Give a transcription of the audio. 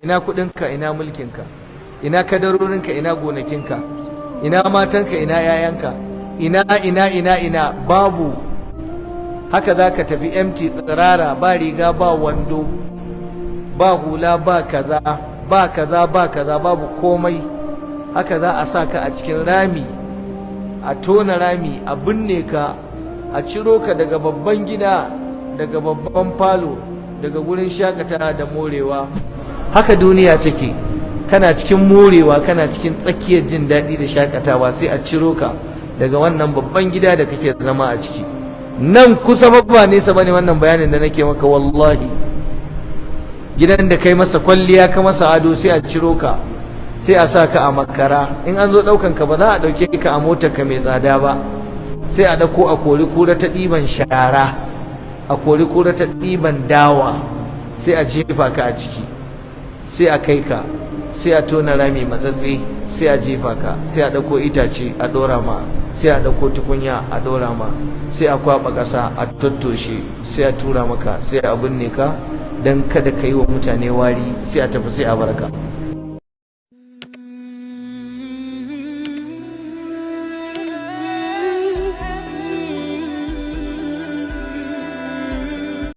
ina kudinka, ina mulkinka, ina kadarorinka, ina gonakinka, ina matanka, ina yayanka, ina babu. Haka za ka tafi empty, tsirara, ba riga, ba wando, ba hula, ba kaza, ba kaza, ba kaza, babu komai. Haka za a sa ka a cikin rami, a tona rami, a binne ka, a ciro ka daga babban gida, daga babban falo, daga gurin shakatawa da morewa. Haka duniya take, kana cikin morewa, kana cikin tsakiyar jin daɗi da shakatawa, sai a ciro ka daga wannan babban gida da kake zama a ciki. Nan kusa ba nesa bane wannan bayanin da nake maka, wallahi. Gidan da kai masa kwalliya, ka masa ado, sai a ciro ka, sai a sa ka a makara. In an zo ɗaukan ka ba za a ɗauke ka a motar ka mai tsada ba, sai a ɗauko a kori kura ta ɗiban shara, a kori kura ta ɗiban dawa, sai a jefa ka a ciki, sai a kai ka, sai a tona rami matsatsi, sai a jefa ka, sai a ɗauko itace a ɗora ma, sai a ɗauko tukunya a ɗora ma, sai a kwaɓa ƙasa a tattoshe, sai a tura maka, sai a binne ka don kada ka yi wa mutane wari, sai a tafi, sai a barka.